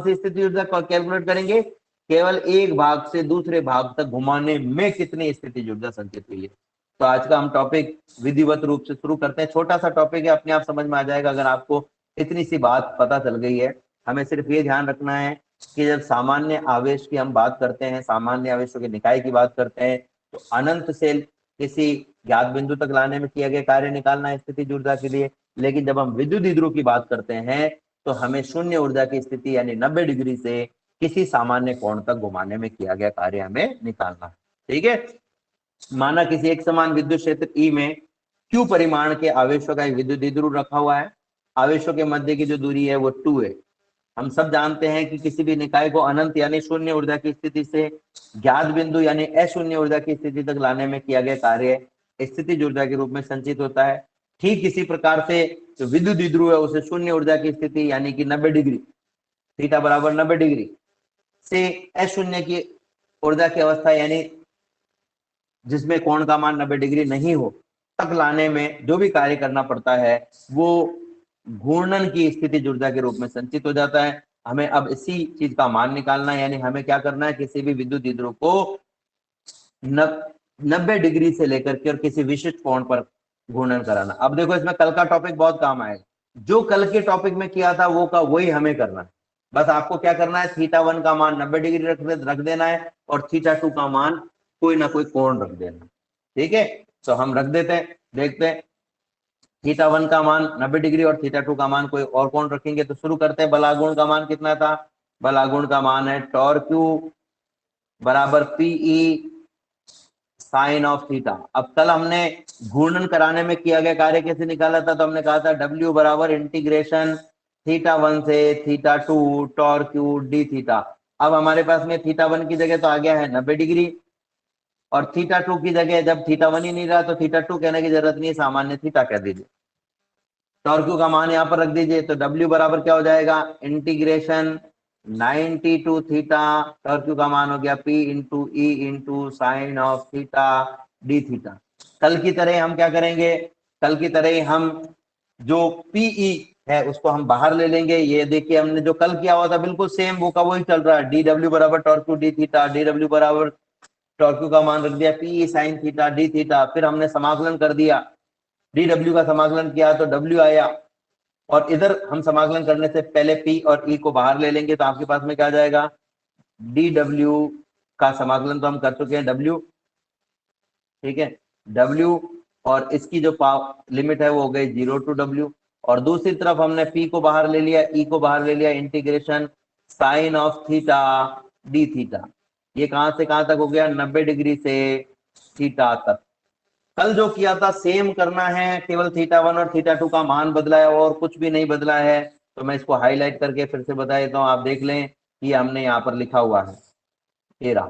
सी स्थिति ऊर्जा कैलकुलेट करेंगे, केवल एक भाग से दूसरे भाग तक घुमाने में कितनी स्थिति ऊर्जा संचित हुई है। तो आज का हम टॉपिक विधिवत रूप से शुरू करते हैं। छोटा सा टॉपिक है, अपने आप समझ में आ जाएगा अगर आपको इतनी सी बात पता चल गई है। हमें सिर्फ ये ध्यान रखना है कि जब सामान्य आवेश की हम बात करते हैं, सामान्य आवेशों के निकाय की बात करते हैं, तो अनंत से किसी ज्ञात बिंदु तक लाने में किया गया कार्य निकालना है स्थिति ऊर्जा के लिए। लेकिन जब हम विद्युत द्विध्रुव की बात करते हैं तो हमें शून्य ऊर्जा की स्थिति यानी 90 डिग्री से किसी सामान्य कोण तक घुमाने में किया गया कार्य हमें निकालना है। ठीक है, माना किसी एक समान विद्युत क्षेत्र ई में क्यू परिमाण के आवेशों का एक विद्युत द्विध्रुव रखा हुआ है। आवेशों के मध्य की जो दूरी है वो 2 है। हम सब जानते हैं कि किसी भी निकाय को अनंत यानी शून्य ऊर्जा की स्थिति से ज्ञात बिंदु यानी अशून्य ऊर्जा की स्थिति तक लाने में किया गया कार्य स्थितिज ऊर्जा के रूप में संचित होता है। ठीक इसी प्रकार से जो विद्युत द्विध्रुव है उसे शून्य ऊर्जा की स्थिति यानी कि 90 डिग्री, थीटा बराबर 90 डिग्री से अशून्य की ऊर्जा की अवस्था यानी जिसमें कोण का मान 90 डिग्री नहीं हो तक लाने में जो भी कार्य करना पड़ता है वो घूर्णन की स्थिति ऊर्जा के रूप में संचित हो जाता है। हमें अब इसी चीज का मान निकालना है, यानी हमें क्या करना है, किसी भी विद्युत द्विध्रुव को 90 डिग्री से लेकर के और किसी विशिष्ट कोण पर घूर्णन कराना। अब देखो इसमें कल का टॉपिक बहुत काम आएगा, जो कल के टॉपिक में किया था वो का वही हमें करना है। बस आपको क्या करना है, θ1 का मान 90 डिग्री रख देना है और θ2 का मान कोई ना कोई कोण रख देना। ठीक है, तो हम रख देते हैं, देखते हैं। θ1 का मान 90 डिग्री और θ2 का मान कोई और कोण रखेंगे। तो शुरू करते हैं। बलागुण का मान कितना था, बलागुण का मान है टॉर्क क्यू बराबर पीई साइन ऑफ थीटा। अब कल हमने घूर्णन कराने में किया गया कार्य कैसे निकाला था, तो हमने कहा था W बराबर इंटीग्रेशन θ1 से θ2 टॉर्क क्यू डी थीटा। अब हमारे पास में θ1 की जगह तो आ गया है 90 डिग्री और θ2 की जगह जब θ1 ही नहीं रहा तो θ2 कहने की जरूरत नहीं है, सामान्य थीटा कह दीजिए। टॉर्क क्यू का मान यहाँ पर रख दीजिए। तो W बराबर क्या हो जाएगा, integration 90 to theta, torque Q का मान हो गया P into E into sine of theta D theta. कल की तरह हम क्या करेंगे, कल की तरह हम जो PE है उसको हम बाहर ले लेंगे। ये देखिए हमने जो कल किया हुआ था बिल्कुल सेम वो का वही चल रहा है। DW बराबर torque Q D theta, DW बराबर टॉर्क क्यू का मान रख दिया PE sine theta D theta. फिर हमने समाकलन कर दिया, DW का समाकलन किया तो W आया और इधर हम समाकलन करने से पहले P और E को बाहर ले लेंगे तो आपके पास में क्या आ जाएगा, DW का समाकलन तो हम कर चुके हैं W, ठीक है, W और इसकी जो लिमिट है वो हो गई 0 टू W। और दूसरी तरफ हमने P को बाहर ले लिया, E को बाहर ले लिया, integration sine of theta D theta. ये कहां से कहां तक हो गया, 90 डिग्री से थीटा तक। कल जो किया था सेम करना है, केवल θ1 और θ2 का मान बदला है और कुछ भी नहीं बदला है। तो मैं इसको हाईलाइट करके फिर से बता देता हूँ, आप देख लें कि हमने यहाँ पर लिखा हुआ है। ये रहा,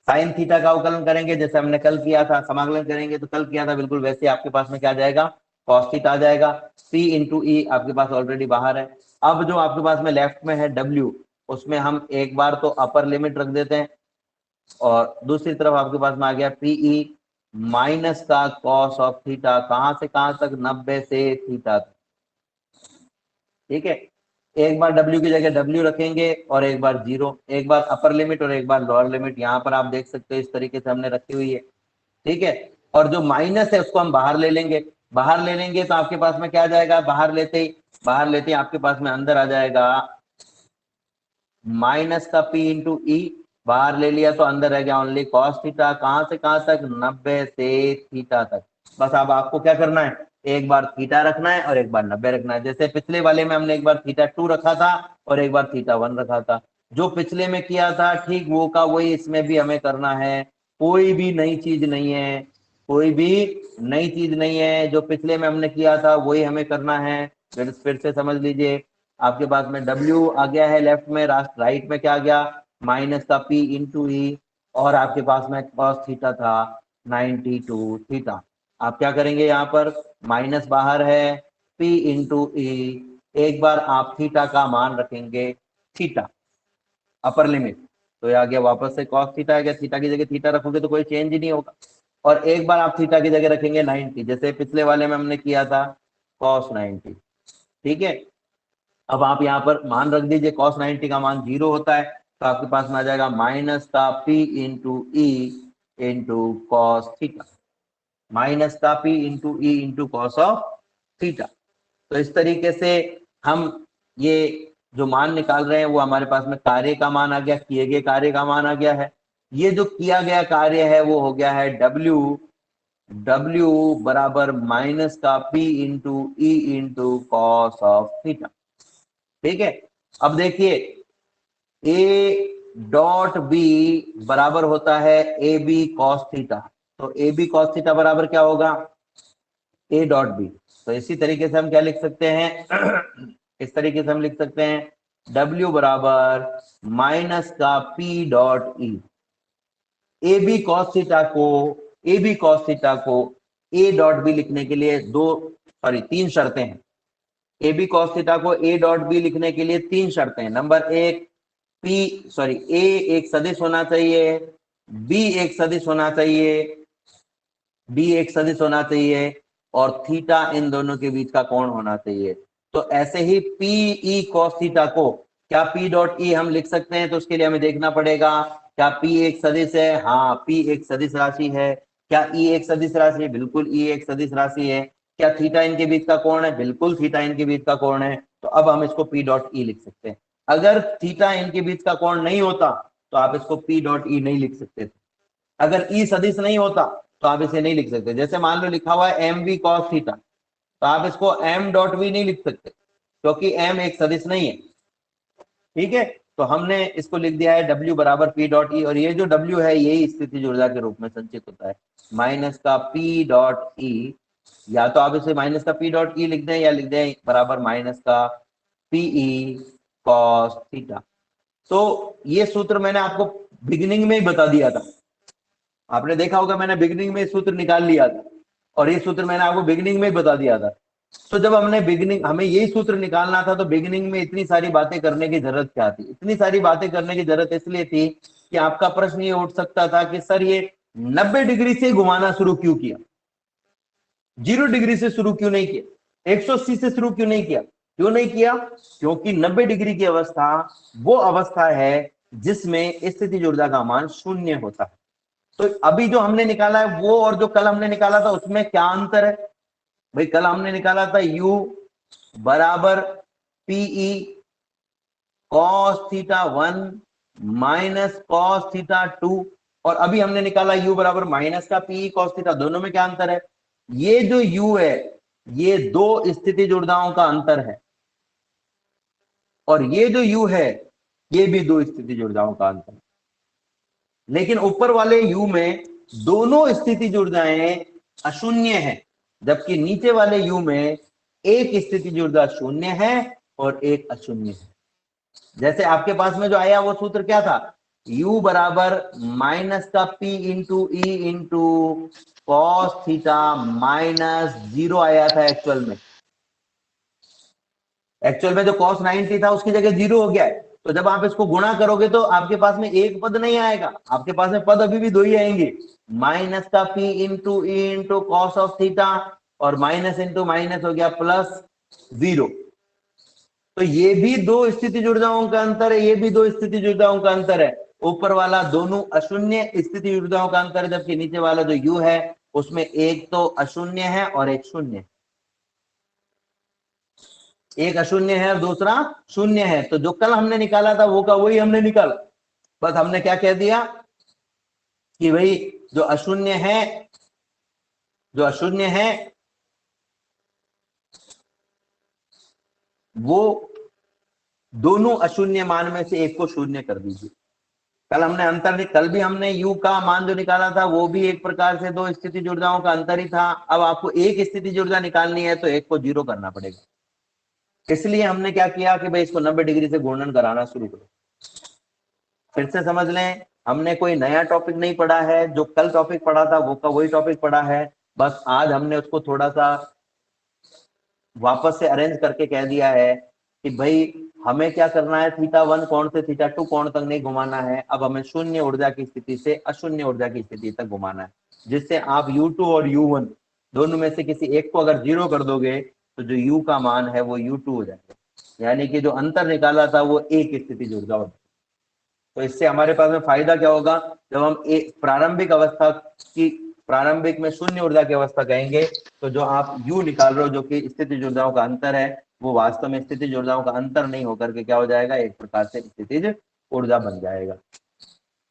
साइन थीटा का अवकलन करेंगे जैसे हमने कल किया था, समाकलन करेंगे तो कल किया था बिल्कुल वैसे आपके पास में क्या आ जाएगा, कॉस थीटा आ जाएगा। P इंटू ई आपके पास ऑलरेडी बाहर है। अब जो आपके पास में लेफ्ट में है W, उसमें हम एक बार तो अपर लिमिट रख देते हैं और दूसरी तरफ आपके पास में आ गया PE माइनस का कॉस ऑफ थीटा, कहां से कहां तक, 90 से थीटा तक। ठीक है, एक बार W की जगह W रखेंगे और एक बार 0, एक बार अपर लिमिट और एक बार लोअर लिमिट। यहाँ पर आप देख सकते हो इस तरीके से हमने रखी हुई है। ठीक है, और जो माइनस है उसको हम बाहर ले लेंगे। बाहर ले लेंगे तो आपके पास में क्या आ जाएगा, बाहर लेते ही आपके पास में अंदर आ जाएगा माइनस का P इंटू ई, बाहर ले लिया तो अंदर रह गया ओनली कॉस थीटा, कहां से कहां तक, 90 से थीटा तक। बस अब आपको क्या करना है, एक बार थीटा रखना है और एक बार 90 रखना है। जैसे पिछले वाले में हमने एक बार θ2 रखा था और एक बार θ1 रखा था। जो पिछले में किया था ठीक वो का वही इसमें भी हमें करना है, कोई भी नई चीज नहीं है, कोई भी नई चीज नहीं है। जो पिछले में हमने किया था वही हमें करना है। फिर से समझ लीजिए, आपके पास में W आ गया है लेफ्ट में, राइट में क्या आ गया, माइनस का P इंटू ई और आपके पास में कॉस थीटा था 90 टू थीटा। आप क्या करेंगे, यहाँ पर माइनस बाहर है, P इंटू ई, एक बार आप थीटा का मान रखेंगे थीटा अपर लिमिट, तो ये आ गया वापस से कॉस थीटा आ गया। थीटा की जगह थीटा रखोगे तो कोई चेंज ही नहीं होगा। और एक बार आप थीटा की जगह रखेंगे 90, जैसे पिछले वाले में हमने किया था कॉस 90। ठीक है, अब आप यहाँ पर मान रख दीजिए cos 90 का मान 0 होता है, तो आपके पास में आ जाएगा माइनस का P into E into cos theta, minus का P into E into cos of theta. तो इस तरीके से हम ये जो मान निकाल रहे हैं वो हमारे पास में कार्य का मान आ गया, किए गए कार्य का मान आ गया है। ये जो किया गया कार्य है वो हो गया है W बराबर माइनस का P into E into cos of theta. ठीक है, अब देखिए A डॉट बी बराबर होता है ए बी कॉस थीटा, तो ए बी कॉस थीटा बराबर क्या होगा, A डॉट बी। तो इसी तरीके से हम क्या लिख सकते हैं इस तरीके से हम लिख सकते हैं W बराबर माइनस का P dot E. A B cos theta को A डॉट बी लिखने के लिए तीन शर्तें हैं। ए बी कॉस थीटा को A डॉट बी लिखने के लिए तीन शर्तें हैं। नंबर एक, A एक सदिश होना चाहिए, B एक सदिश होना चाहिए और थीटा इन दोनों के बीच का कोण होना चाहिए। तो ऐसे ही PE cos थीटा को क्या P डॉट E हम लिख सकते हैं, तो उसके लिए हमें देखना पड़ेगा क्या P एक सदिश है, हाँ P एक सदिश राशि है। क्या E एक सदिश राशि है, बिल्कुल E एक सदिश राशि है। क्या थीटा इनके बीच का कोण है, बिल्कुल थीटा इनके बीच का कोण है। तो अब हम इसको P डॉट E लिख सकते हैं। अगर थीटा इनके बीच का कोण नहीं होता तो आप इसको P डॉट E नहीं लिख सकते थे। अगर E सदिश नहीं होता तो आप इसे नहीं लिख सकते। जैसे मान लो लिखा हुआ है एम वी कॉस थीटा, तो आप इसको m डॉट वी नहीं लिख सकते क्योंकि m एक सदिश नहीं है। ठीक है, तो हमने इसको लिख दिया है W बराबर P डॉट ई, और ये जो W है यही स्थितिज ऊर्जा के रूप में संचित होता है, माइनस का P डॉट ई। या तो आप इसे माइनस का P डॉट ई लिख दें या लिख दें बराबर माइनस का PE कॉस थीटा। तो ये सूत्र मैंने आपको बिगिनिंग में ही बता दिया था, आपने देखा होगा मैंने बिगिनिंग में सूत्र निकाल लिया था, और ये सूत्र मैंने आपको बिगिनिंग में ही बता दिया था। तो जब हमें यही सूत्र निकालना था, तो बिगिनिंग में इतनी सारी बातें करने की जरूरत क्या थी? इतनी सारी बातें करने की जरूरत इसलिए थी कि आपका प्रश्न ये उठ सकता था कि सर ये 90 डिग्री से घुमाना शुरू क्यों किया, 0 डिग्री से शुरू क्यों नहीं किया, 180 से शुरू क्यों नहीं किया? क्यों नहीं किया? क्योंकि 90 डिग्री की अवस्था वो अवस्था है जिसमें स्थितिज ऊर्जा का मान शून्य होता है। तो अभी जो हमने निकाला है वो और जो कल हमने निकाला था उसमें क्या अंतर है भाई? कल हमने निकाला था U बराबर PE cos theta 1 minus cos theta 2, और अभी हमने निकाला U बराबर माइनस का PE cos थीटा। दोनों में क्या अंतर है? ये जो U है ये दो स्थितिज ऊर्जाओं का अंतर है, और ये जो U है ये भी दो स्थितिज ऊर्जाओं का अंतर है। लेकिन ऊपर वाले U में दोनों स्थितिज ऊर्जाएं अशून्य है, जबकि नीचे वाले U में एक स्थितिज ऊर्जा शून्य है और एक अशून्य है। जैसे आपके पास में जो आया वो सूत्र क्या था? U बराबर माइनस का P into E into cos theta minus 0 आया था एक्चुअल में जो cos 90 था उसकी जगह 0 हो गया है। तो जब आप इसको गुणा करोगे तो आपके पास में एक पद नहीं आएगा, आपके पास में पद अभी भी दो ही आएंगे, माइनस का P into E into cos of theta और माइनस इंटू माइनस हो गया प्लस 0। तो ये भी दो स्थितिज ऊर्जाओं का अंतर है, ये भी दो स्थितिज ऊर्जाओं का अंतर है। ऊपर वाला दोनों अशून्य स्थितिज ऊर्जाओं का अंतर है, जबकि नीचे वाला जो U है उसमें एक तो अशून्य है और एक शून्य है, एक अशून्य है और दूसरा शून्य है। तो जो कल हमने निकाला था वो का वही हमने निकाला, बस हमने क्या कह दिया कि भाई जो अशून्य है वो दोनों अशून्य मान में से एक को शून्य कर दीजिए। कल भी हमने U का मान जो निकाला था वो भी एक प्रकार से दो स्थितिज ऊर्जाओं का अंतर ही था। अब आपको एक स्थितिज ऊर्जा निकालनी है तो एक को 0 करना पड़ेगा। इसलिए हमने क्या किया कि भाई इसको 90 डिग्री से घूर्णन कराना शुरू करो। फिर से समझ लें, हमने कोई नया टॉपिक नहीं पढ़ा है, जो कल टॉपिक पढ़ा था वो का वही टॉपिक पढ़ा है, बस आज हमने उसको थोड़ा सा वापस से अरेंज करके कह दिया है कि भाई हमें क्या करना है, थीटा 1 कोण से थीटा 2 कोण तक नहीं घुमाना है, अब हमें शून्य ऊर्जा की स्थिति से अशून्य ऊर्जा की स्थिति तक घुमाना है, जिससे आप U2 और U1 दोनों में से किसी एक को अगर 0 कर दोगे तो जो U का मान है वो U2 हो जाएगा। यानी कि जो अंतर निकाला था वो एक स्थितिज ऊर्जा होती। तो इससे हमारे पास में फायदा क्या होगा, जब हम एक प्रारंभिक में शून्य ऊर्जा की अवस्था कहेंगे, तो जो आप U निकाल रहे हो जो कि स्थितिज ऊर्जाओं का अंतर है, वो वास्तव में स्थितिज ऊर्जाओं का अंतर नहीं होकर के क्या हो जाएगा, एक प्रकार से स्थितिज ऊर्जा बन जाएगा।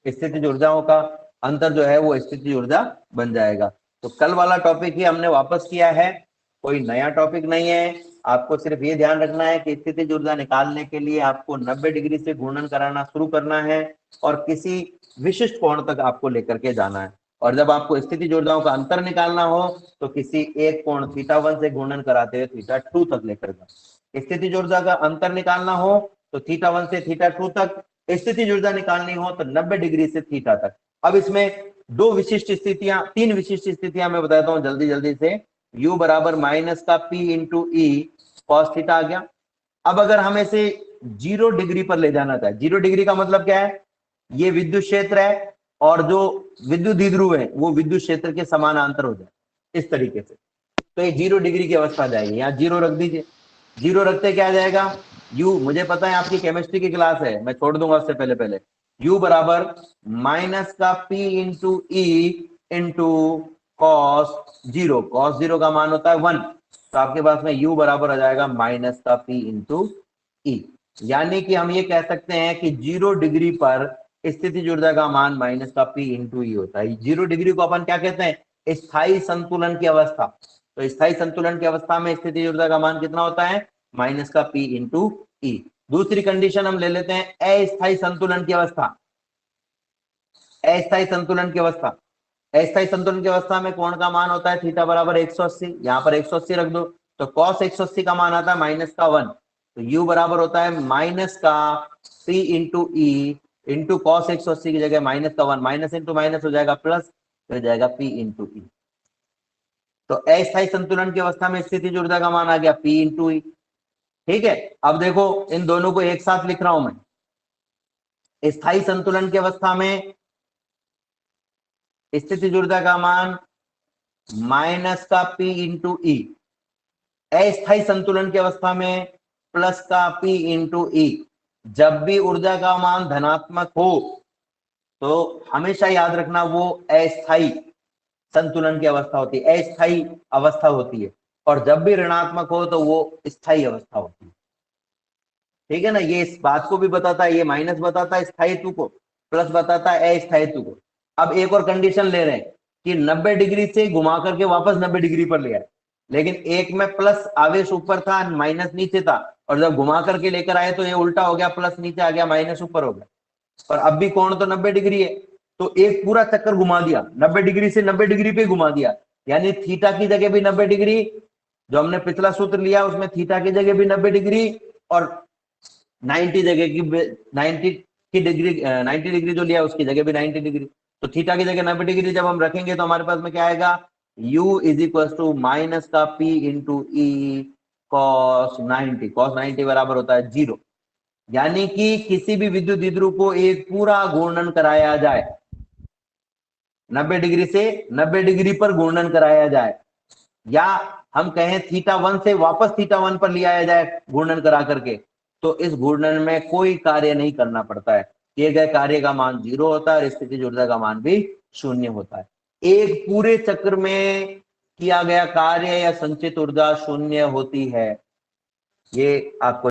स्थितिज ऊर्जाओं का अंतर जो है वो स्थितिज ऊर्जा बन जाएगा। तो कल वाला टॉपिक ही हमने वापस किया है, कोई नया टॉपिक नहीं है। आपको सिर्फ ये ध्यान रखना है कि स्थितिज ऊर्जा निकालने के लिए आपको 90 डिग्री से घूर्णन कराना शुरू करना है और किसी विशिष्ट कोण तक आपको लेकर के जाना है। और जब आपको स्थितिज ऊर्जाओं का अंतर निकालना हो तो किसी एक कोण θ1 से घूर्णन कराते हुए θ2 तक लेकर जाए। स्थितिज ऊर्जा का अंतर निकालना हो तो θ1 से θ2 तक, स्थितिज ऊर्जा निकालनी हो तो 90 डिग्री से थीटा तक। अब इसमें तीन विशिष्ट स्थितियां मैं बताता हूं जल्दी से। U बराबर माइनस का P इंटू ई कॉस थीटा आ गया। अब अगर हम इसे 0 डिग्री पर ले जाना चाहे, 0 डिग्री का मतलब क्या है, ये विद्युत क्षेत्र है और जो विद्युत द्विध्रुव है वो विद्युत क्षेत्र के समानांतर हो जाए इस तरीके से, तो ये 0 डिग्री की अवस्था आ जाएगी। यहाँ 0 रख दीजिए, 0 रखते क्या आ जाएगा, U, मुझे पता है आपकी केमिस्ट्री की क्लास है, मैं छोड़ दूंगा उससे पहले U बराबर माइनस का P into E into cos 0, cos 0 का मान होता है 1, तो आपके पास में U बराबर आ जाएगा माइनस का P इंटू ई। यानी कि हम ये कह सकते हैं कि 0 डिग्री पर स्थितिज ऊर्जा का मान माइनस का P इंटू ई होता है। 0 डिग्री को अपन क्या कहते हैं, स्थायी संतुलन की अवस्था। तो स्थायी संतुलन की अवस्था में स्थितिज ऊर्जा का मान कितना होता है, माइनस का P इंटू ई। दूसरी कंडीशन हम ले लेते हैं अस्थायी संतुलन की अवस्था। अस्थायी संतुलन की अवस्था, अस्थायी संतुलन की अवस्था में कोण का मान होता है थीटा बराबर 180। यहाँ पर 180 रख दो तो कॉस 180 का मान आता है माइनस का 1, तो U बराबर होता है माइनस का P into E into cos 180 की जगह माइनस का 1, माइनस इंटू माइनस हो जाएगा प्लस, हो जाएगा P इंटू ई। तो अस्थायी संतुलन की अवस्था में स्थितिज ऊर्जा का मान आ गया P इंटू ई। ठीक है, अब देखो इन दोनों को एक साथ लिख रहा हूं मैं। स्थायी संतुलन की अवस्था में स्थितिज ऊर्जा का मान माइनस का P इंटू ई, अस्थायी संतुलन की अवस्था में प्लस का P इंटू ई। जब भी ऊर्जा का मान धनात्मक हो तो हमेशा याद रखना वो अस्थायी संतुलन की अवस्था होती है, अस्थायी अवस्था होती है, और जब भी ऋणात्मक हो तो वो स्थायी अवस्था होती है। ठीक है ना, ये इस बात को भी बताता है, ये माइनस बताता है स्थायित्व को, प्लस बताता है अस्थायित्व को। अब एक और कंडीशन ले रहे हैं कि 90 डिग्री से घुमा करके वापस 90 डिग्री पर ले आए, लेकिन एक में प्लस आवेश ऊपर था माइनस नीचे था, और जब घुमा करके लेकर आए तो ये उल्टा हो गया, प्लस नीचे आ गया माइनस ऊपर हो गया। पर अब भी कोण तो 90 डिग्री है, तो एक पूरा चक्कर घुमा दिया, 90 डिग्री से 90 डिग्री पे घुमा दिया, यानी थीटा की जगह भी 90 डिग्री, जो हमने पिछला सूत्र लिया उसमें थीटा की जगह भी 90 डिग्री और 90 जगह की 90 की डिग्री 90 डिग्री जो लिया उसकी जगह भी 90 डिग्री। तो थीटा की जगह 90 डिग्री जब हम रखेंगे तो हमारे पास में क्या आएगा, U is equal to minus का P इंटू ई कॉस 90, कॉस 90 बराबर होता है 0। यानी कि किसी भी विद्युत द्विध्रुव को एक पूरा घूर्णन कराया जाए, 90 डिग्री से 90 डिग्री पर घूर्णन कराया जाए, या हम कहें θ1 से वापस θ1 पर ले आया जाए घूर्णन करा करके, तो इस घूर्णन में कोई कार्य नहीं करना पड़ता है, किए गए कार्य का मान 0 होता है और स्थितिज ऊर्जा का मान भी 0 होता है। एक पूरे चक्र में किया गया कार्य या संचित ऊर्जा 0 होती है, ये आपको